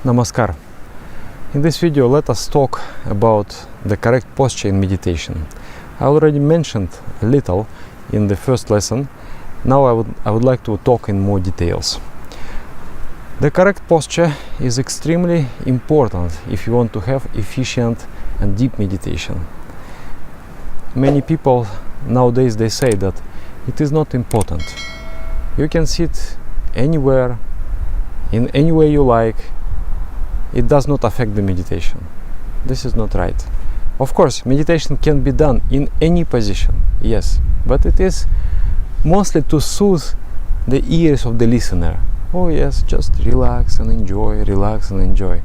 Namaskar. In this video let us talk about the correct posture in meditation. I already mentioned a little in the first lesson. Now I would like to talk in more details. The correct posture is extremely important if you want to have efficient and deep meditation. Many people nowadays they say that it is not important. You can sit anywhere, in any way you like. It does not affect the meditation. This is not right. Of course, meditation can be done in any position, yes, but it is mostly to soothe the ears of the listener. Oh yes, just relax and enjoy, relax and enjoy.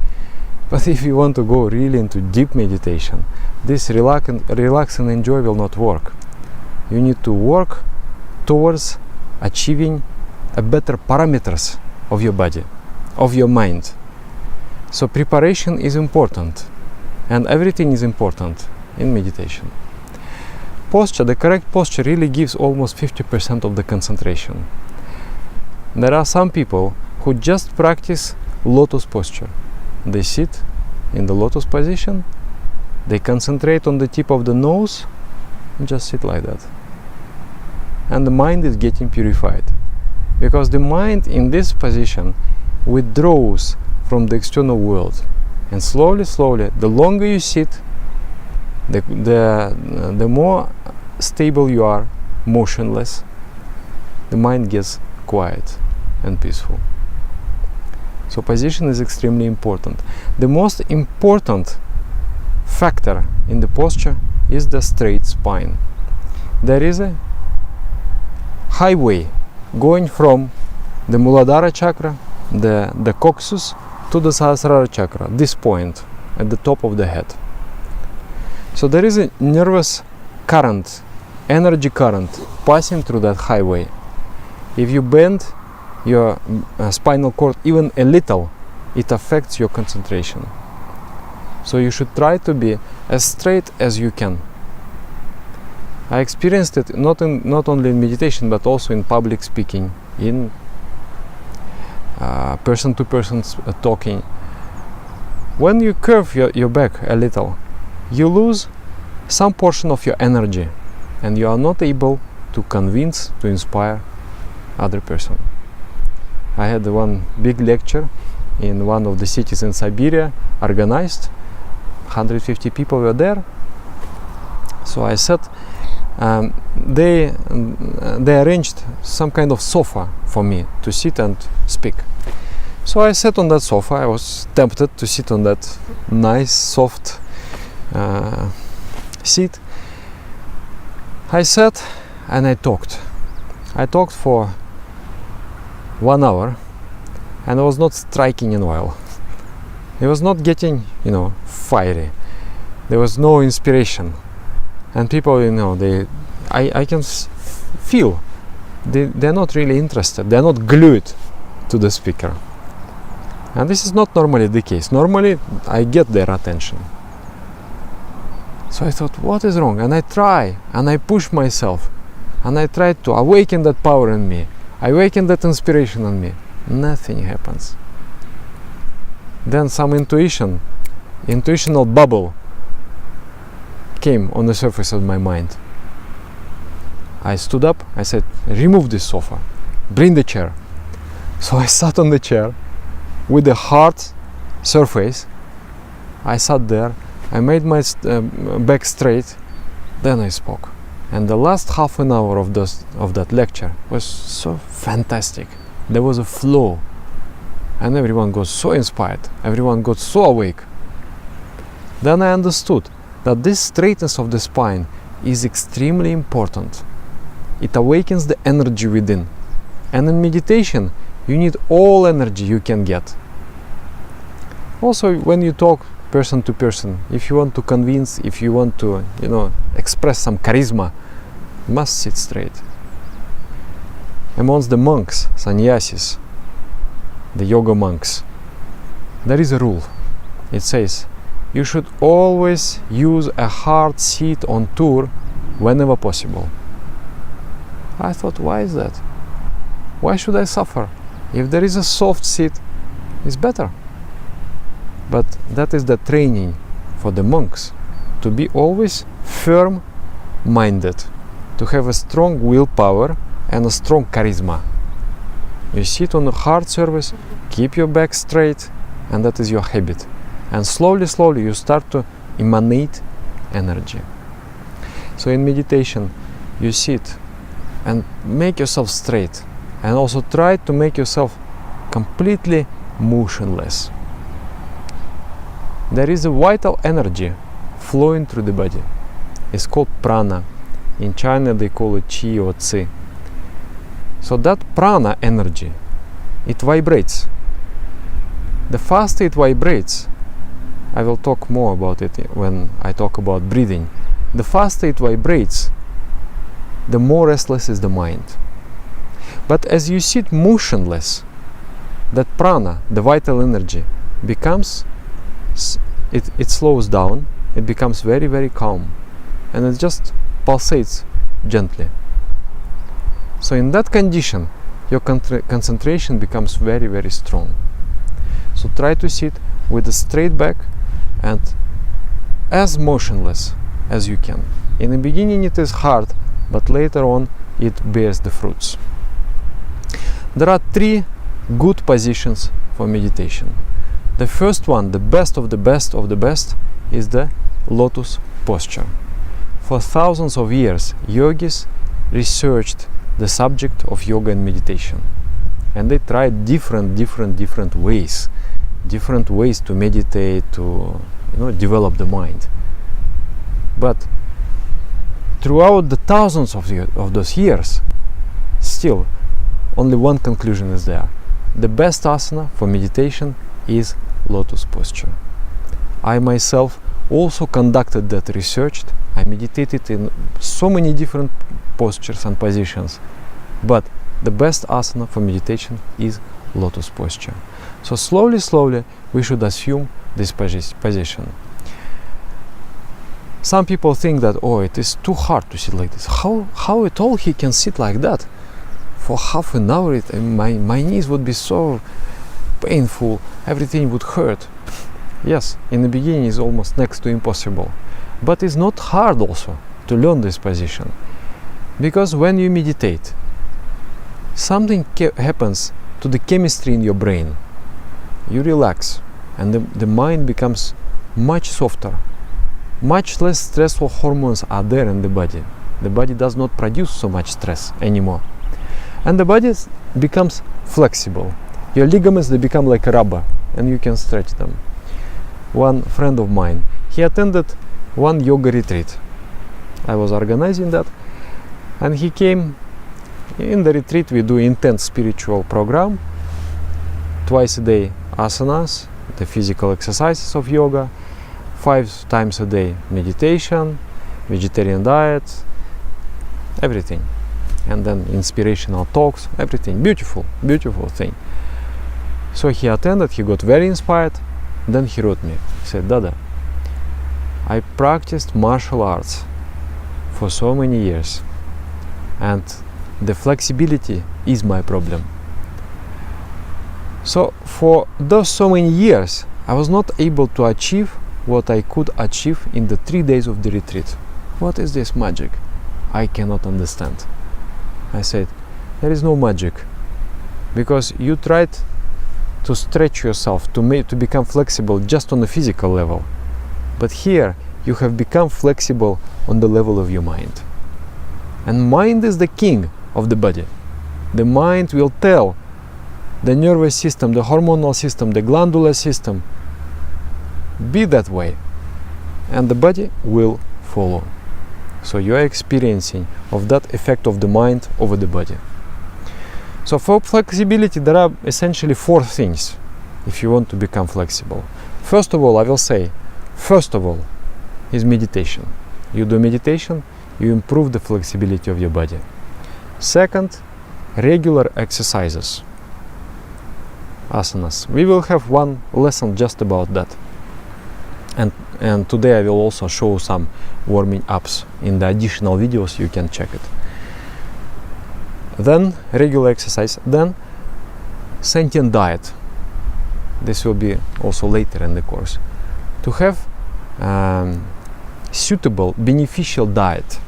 But if you want to go really into deep meditation, this relax and enjoy will not work. You need to work towards achieving a better parameters of your body, of your mind. So preparation is important, and everything is important in meditation. Posture, the correct posture really gives almost 50% of the concentration. There are some people who just practice lotus posture. They sit in the lotus position, they concentrate on the tip of the nose, and just sit like that. And the mind is getting purified. Because the mind in this position withdraws from the external world, and slowly, the longer you sit, the more stable you are, motionless, the mind gets quiet and peaceful. So position is extremely important. The most important factor in the posture is the straight spine. There is a highway going from the Muladhara chakra, the coccyx, to the Sahasrara chakra, this point at the top of the head. So there is a nervous current, energy current passing through that highway. If you bend your spinal cord even a little, it affects your concentration. So you should try to be as straight as you can. I experienced it not only in meditation but also in public speaking, in person-to-person talking. When you curve your back a little, you lose some portion of your energy and you are not able to convince, to inspire other person. I had one big lecture in one of the cities in Siberia, organized. 150 people were there. So I sat. They arranged some kind of sofa for me to sit and speak. So I sat on that sofa. I was tempted to sit on that nice, soft seat. I sat and I talked. I talked for 1 hour, and I was not striking in oil. It was not getting, fiery. There was no inspiration. And people, I can feel they're not really interested. They're not glued to the speaker. And this is not normally the case. Normally, I get their attention. So I thought, what is wrong? And I try, and I push myself, and I try to awaken that power in me. I awaken that inspiration in me. Nothing happens. Then some intuitional bubble came on the surface of my mind. I stood up, I said, remove this sofa, bring the chair. So I sat on the chair with the hard surface. I sat there, I made my back straight, then I spoke. And the last half an hour of that lecture was so fantastic. There was a flow, and everyone got so inspired, everyone got so awake. Then I understood that this straightness of the spine is extremely important. It awakens the energy within. And in meditation, you need all energy you can get. Also, when you talk person to person, if you want to convince, if you want to, express some charisma, you must sit straight. Amongst the monks, sannyasis, the yoga monks, there is a rule. It says, you should always use a hard seat on tour whenever possible. I thought, why is that? Why should I suffer? If there is a soft seat, it's better. but that is the training for the monks to be always firm-minded, to have a strong willpower and a strong charisma. You sit on a hard surface, keep your back straight, and that is your habit. And slowly, slowly you start to emanate energy. So in meditation, you sit and make yourself straight, and also try to make yourself completely motionless. There is a vital energy flowing through the body. It's called prana. In China they call it qi or ci. So that prana energy, it vibrates. The faster it vibrates, I will talk more about it when I talk about breathing. The faster it vibrates, the more restless is the mind. But as you sit motionless, that prana, the vital energy, becomes, it slows down, it becomes very, very calm, and it just pulsates gently. So in that condition, your concentration becomes very, very strong. So try to sit with a straight back and as motionless as you can. In the beginning it is hard, but later on it bears the fruits. There are 3 good positions for meditation. The first one, the best of the best of the best, is the lotus posture. For thousands of years, yogis researched the subject of yoga and meditation, and they tried different ways to meditate, to develop the mind. But throughout the thousands of those years, still only one conclusion is there: the best asana for meditation is lotus posture. I myself also conducted that research. I meditated in so many different postures and positions, but the best asana for meditation is lotus posture. So slowly we should assume this position. Some people think that, oh, it is too hard to sit like this. How at all he can sit like that for half an hour? My knees would be so painful, everything would hurt. Yes, in the beginning it's almost next to impossible, but it's not hard also to learn this position, because when you meditate, something happens to the chemistry in your brain. You relax, and the mind becomes much softer. Much less stressful hormones are there in the body. The body does not produce so much stress anymore, and the body becomes flexible. Your ligaments, they become like a rubber, and you can stretch them. One friend of mine, he attended one yoga retreat. I was organizing that, and he came. In the retreat we do intense spiritual program, twice a day asanas, the physical exercises of yoga, 5 times a day meditation, vegetarian diet, everything, and then inspirational talks, everything, beautiful thing. So he attended, he got very inspired. Then he wrote me, he said, Dada, I practiced martial arts for so many years, and the flexibility is my problem. So for those so many years, I was not able to achieve what I could achieve in the 3 days of the retreat. What is this magic? I cannot understand. I said, there is no magic, because you tried to stretch yourself, to become flexible just on a physical level. But here you have become flexible on the level of your mind. And mind is the king of the body. The mind will tell the nervous system, the hormonal system, the glandular system, be that way, and the body will follow. So you are experiencing of that effect of the mind over the body. So for flexibility, there are essentially 4 things if you want to become flexible. First of all, I will say, is meditation. You do meditation, you improve the flexibility of your body. Second, regular exercises, asanas. We will have one lesson just about that. And today I will also show some warming ups in the additional videos, you can check it. Then regular exercise, then sentient diet. this will be also later in the course, to have suitable, beneficial diet,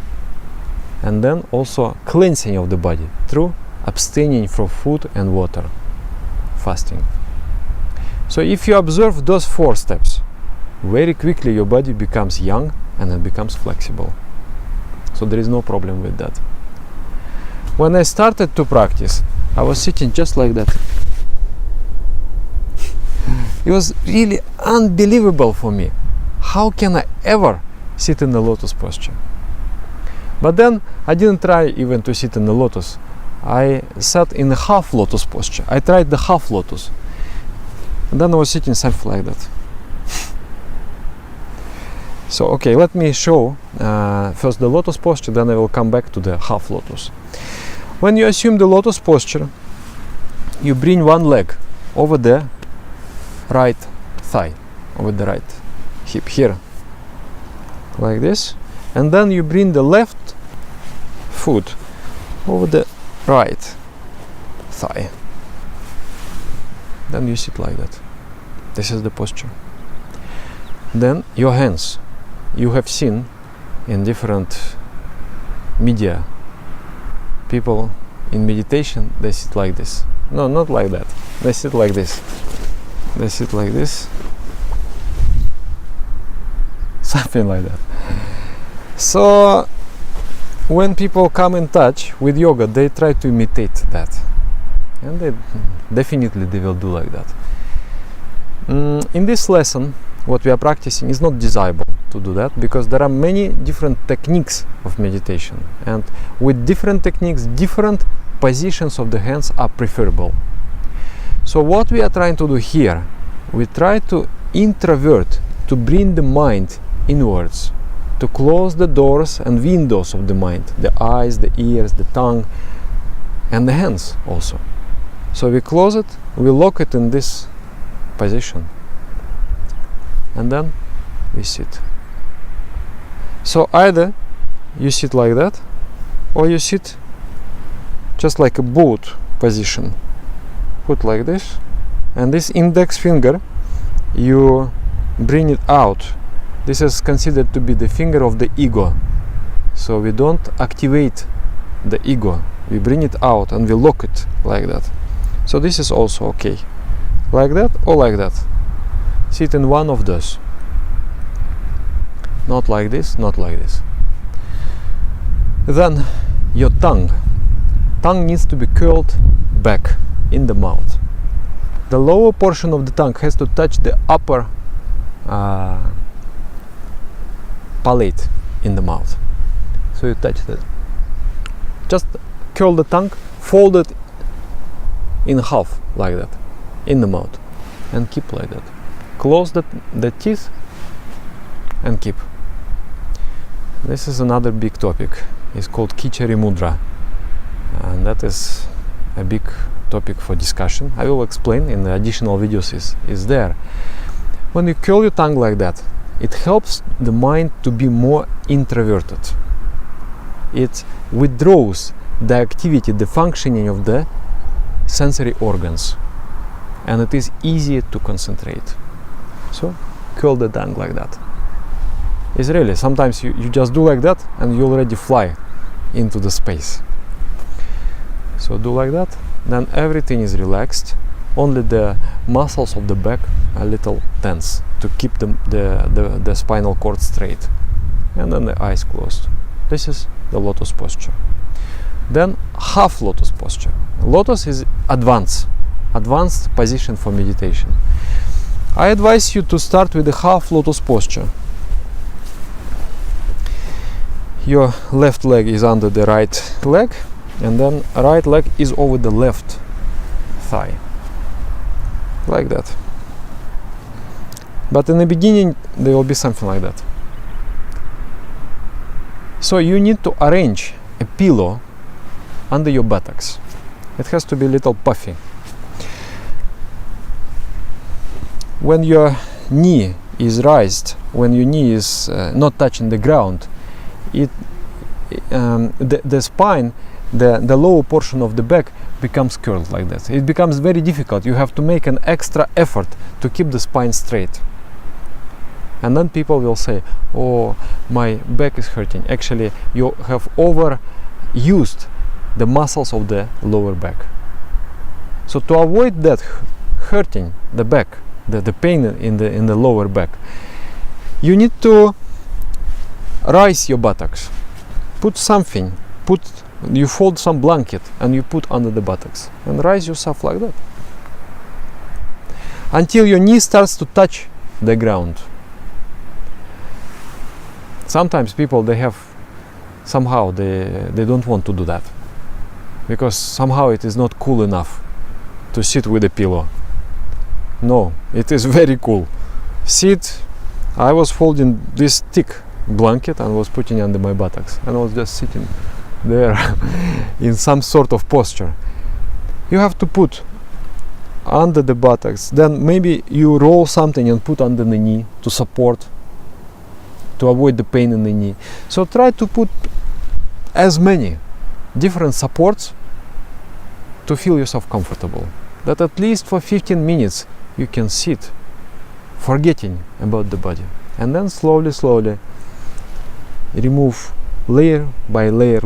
and then also cleansing of the body through abstaining from food and water, fasting. So if you observe those 4 steps, very quickly your body becomes young and it becomes flexible. So there is no problem with that. When I started to practice, I was sitting just like that. It was really unbelievable for me. How can I ever sit in the lotus posture? But then I didn't try even to sit in the lotus. I sat in a half lotus posture. I tried the half lotus. And then I was sitting something like that. So, okay, let me show first the lotus posture, then I will come back to the half lotus. When you assume the lotus posture, you bring one leg over the right thigh, over the right hip here, like this, and then you bring the left foot over the right thigh. Then you sit like that. This is the posture. Then your hands. You have seen in different media, people in meditation, they sit like this. No, not like that. They sit like this. They sit like this. Something like that. So when people come in touch with yoga, they try to imitate that. And they will do like that. In this lesson, what we are practicing is not desirable to do that, because there are many different techniques of meditation, and with different techniques, different positions of the hands are preferable. So what we are trying to do here, we try to introvert, to bring the mind inwards, to close the doors and windows of the mind, the eyes, the ears, the tongue, and the hands also. So we close it, we lock it in this position, and then we sit. So either you sit like that, or you sit just like a boat position, put like this, and this index finger you bring it out. This is considered to be the finger of the ego, so we don't activate the ego, we bring it out and we lock it like that. So this is also okay, like that or like that. Sit in one of those. Not like this, not like this. Then your tongue needs to be curled back in the mouth. The lower portion of the tongue has to touch the upper palate in the mouth. So you touch that. Just curl the tongue, fold it in half like that in the mouth, and keep like that. Close the teeth and keep. This is another big topic. It's called Kichari Mudra, and that is a big topic for discussion. I will explain in the additional videos is there. When you curl your tongue like that, it helps the mind to be more introverted. It withdraws the activity, the functioning of the sensory organs, and it is easier to concentrate. So curl the tongue like that. It's really, sometimes you just do like that and you already fly into the space. So do like that, then everything is relaxed, only the muscles of the back are a little tense to keep the spinal cord straight, and then the eyes closed. This is the lotus posture. Then half lotus posture. Lotus is advanced position for meditation. I advise you to start with the half lotus posture. Your left leg is under the right leg, and then right leg is over the left thigh, like that. But in the beginning there will be something like that. So you need to arrange a pillow under your buttocks. It has to be a little puffy. When your knee is raised, when your knee is not touching the ground, the spine the lower portion of the back becomes curled like that. It becomes very difficult. You have to make an extra effort to keep the spine straight. And then people will say, oh, my back is hurting. Actually, you have overused the muscles of the lower back. So to avoid that hurting the back, the pain in the lower back, you need to raise your buttocks. Put something, you fold some blanket and you put under the buttocks and raise yourself like that until your knee starts to touch the ground. Sometimes people, they don't want to do that because somehow it is not cool enough to sit with a pillow. No, it is very cool. I was folding this thick blanket and was putting under my buttocks and I was just sitting there in some sort of posture. You have to put under the buttocks, then maybe you roll something and put under the knee to support, to avoid the pain in the knee. So try to put as many different supports to feel yourself comfortable, that at least for 15 minutes you can sit forgetting about the body, and then slowly remove layer by layer,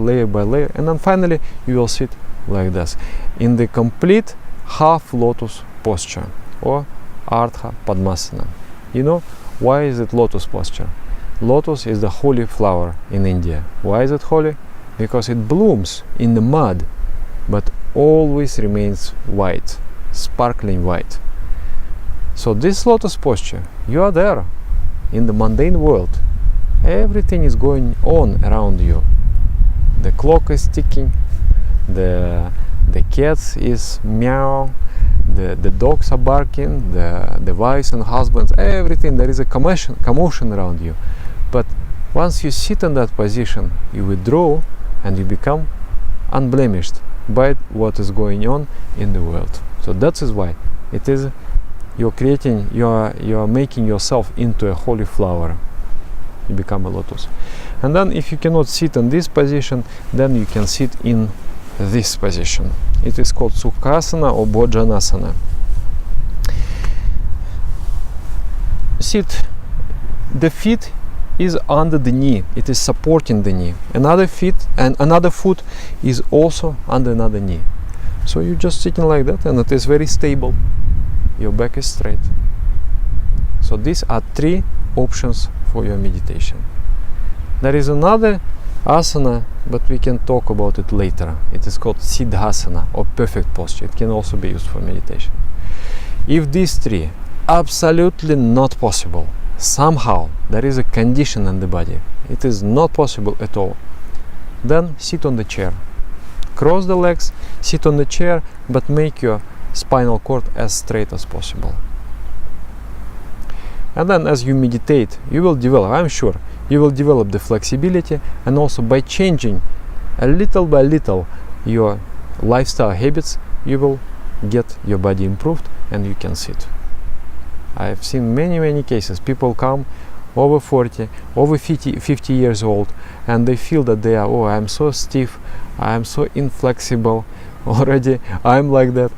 and then finally you will sit like this in the complete half lotus posture or Ardha Padmasana. You know why is it lotus posture? Lotus is the holy flower in India. Why is it holy? Because it blooms in the mud but always remains white, sparkling white. So this lotus posture, you are there in the mundane world. Everything is going on around you. The clock is ticking, the cat is meow, the dogs are barking, the wives and husbands, everything, there is a commotion around you. But once you sit in that position, you withdraw and you become unblemished by what is going on in the world. So that is why it is you're making yourself into a holy flower. You become a lotus. And then if you cannot sit in this position, then you can sit in this position. It is called Sukhasana or Bhojanasana. Sit. The feet is under the knee. It is supporting the knee. Another foot is also under another knee. So you're just sitting like that and it is very stable. Your back is straight. So these are 3 options for your meditation. There is another asana, but we can talk about it later. It is called Siddhasana or perfect posture. It can also be used for meditation. If these 3 absolutely not possible, somehow there is a condition in the body, it is not possible at all, then sit on the chair. Cross the legs, sit on the chair, but make your spinal cord as straight as possible. And then as you meditate, you will develop, I'm sure, you will develop the flexibility, and also by changing a little by little your lifestyle habits, you will get your body improved and you can sit. I've seen many cases. People come over 40, over 50 years old, and they feel that they are, I'm so stiff, I'm so inflexible already, I'm like that,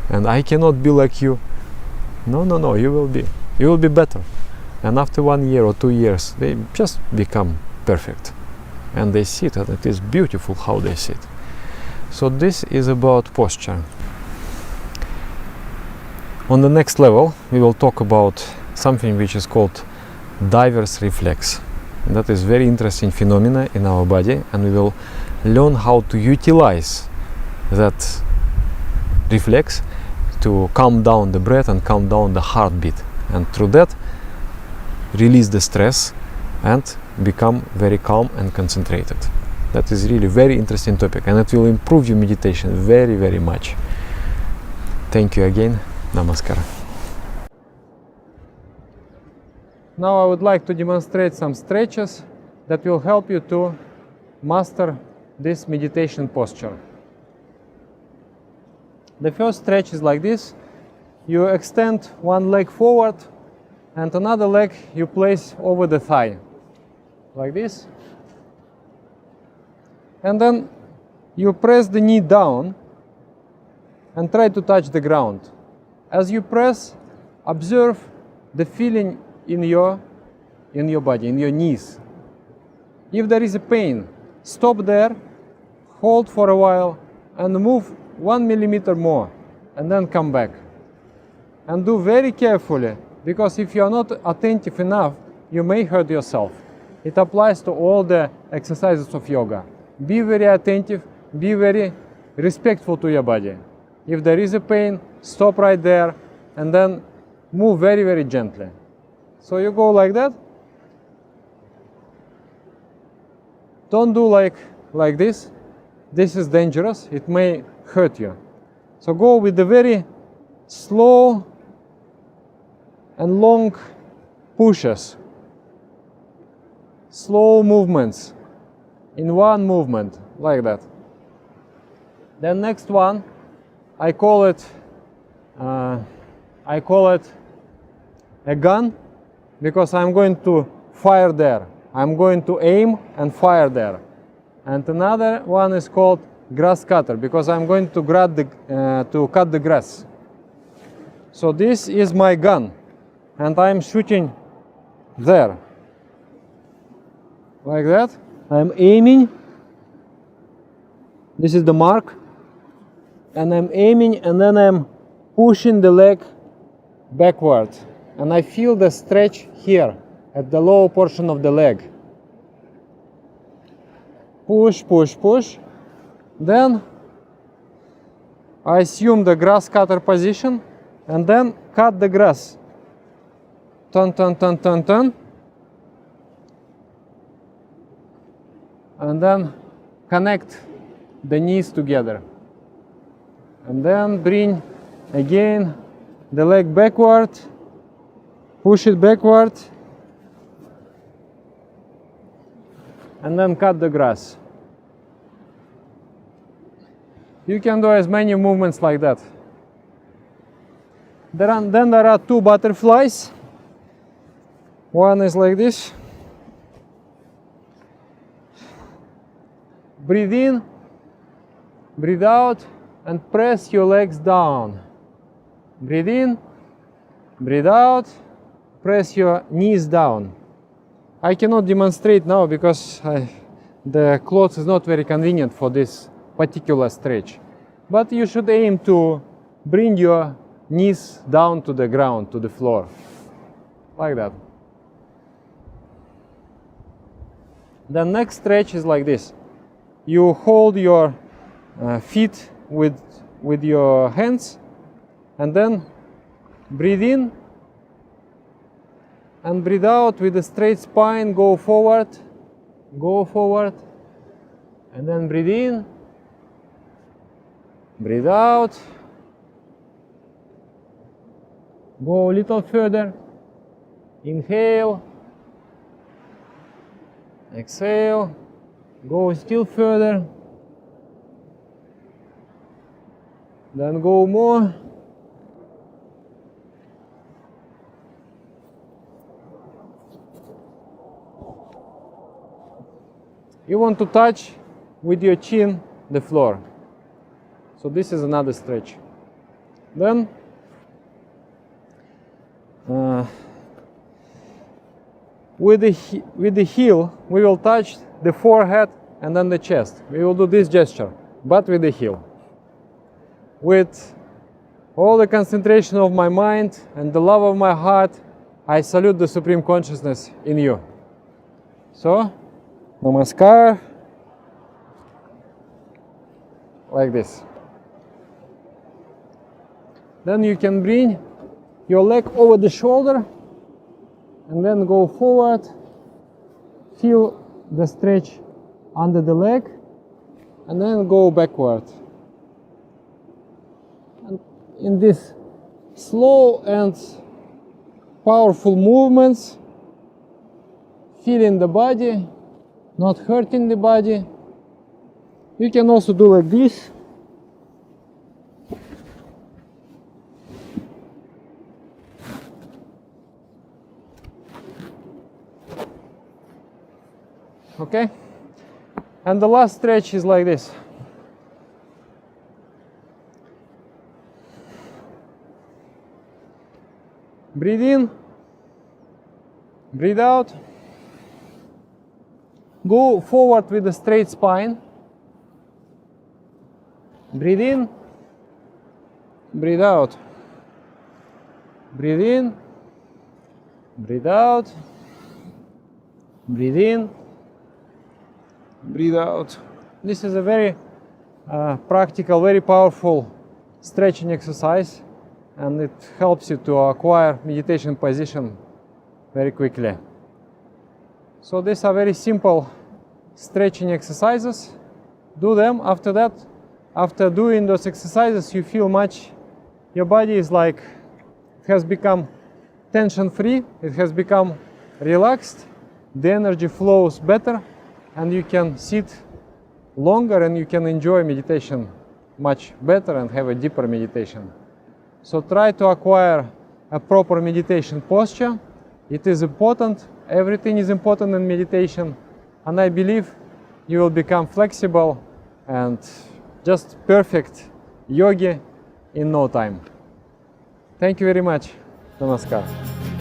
and I cannot be like you. No, you will be better. And after 1 year or 2 years, they just become perfect. And they sit, and it is beautiful how they sit. So this is about posture. On the next level, we will talk about something which is called diver's reflex. And that is very interesting phenomena in our body, and we will learn how to utilize that reflex to calm down the breath and calm down the heartbeat, and through that release the stress and become very calm and concentrated. That is really very interesting topic, and it will improve your meditation very much. Thank you again. Namaskar. Now I would like to demonstrate some stretches that will help you to master this meditation posture. The first stretch is like this. You extend one leg forward and another leg you place over the thigh, like this. And then you press the knee down and try to touch the ground. As you press, observe the feeling in your body, in your knees. If there is a pain, stop there, hold for a while, and move 1 millimeter more, and then come back. And do very carefully, because if you are not attentive enough, you may hurt yourself. It applies to all the exercises of yoga. Be very attentive, be very respectful to your body. If there is a pain, stop right there, and then move very, very gently. So you go like that. Don't do like this. This is dangerous. It may hurt you. So go with the very slow and long pushes. Slow movements in one movement, like that. Then next one, I call it a gun, because I'm going to fire there. I'm going to aim and fire there. And another one is called grass cutter, because I'm going to cut the grass. So this is my gun, and I'm shooting there, like that. I'm aiming. This is the mark, and I'm aiming, and then I'm pushing the leg backward, and I feel the stretch here at the lower portion of the leg. Push, push, push. Then I assume the grass cutter position, and then cut the grass. Turn, turn, turn, turn, turn. And then connect the knees together. And then bring again the leg backward, push it backward, and then cut the grass. You can do as many movements like that. Then there are two butterflies. One is like this. Breathe in, breathe out, and press your legs down. Breathe in, breathe out, press your knees down. I cannot demonstrate now because the cloth is not very convenient for this particular stretch. But you should aim to bring your knees down to the ground, to the floor, like that. The next stretch is like this. You hold your feet with your hands, and then breathe in and breathe out with a straight spine. Go forward, and then breathe in, breathe out, go a little further, inhale, exhale, go still further, then go more. You want to touch with your chin the floor. So this is another stretch. Then with the heel we will touch the forehead and then the chest. We will do this gesture, but with the heel. With all the concentration of my mind and the love of my heart, I salute the Supreme Consciousness in you. So, Namaskar, like this. Then you can bring your leg over the shoulder and then go forward. Feel the stretch under the leg and then go backward. And in these slow and powerful movements, feeling the body, not hurting the body. You can also do like this. Okay? And the last stretch is like this. Breathe in. Breathe out. Go forward with a straight spine. Breathe in. Breathe out. Breathe in. Breathe out. Breathe in. Breathe out. This is a very practical, very powerful stretching exercise, and it helps you to acquire meditation position very quickly. So these are very simple stretching exercises. Do them. After that, after doing those exercises, you feel your body is like, it has become tension free, it has become relaxed, the energy flows better, and you can sit longer and you can enjoy meditation much better and have a deeper meditation. So try to acquire a proper meditation posture. It is important. Everything is important in meditation, and I believe you will become flexible and just perfect yogi in no time. Thank you very much. Namaskar.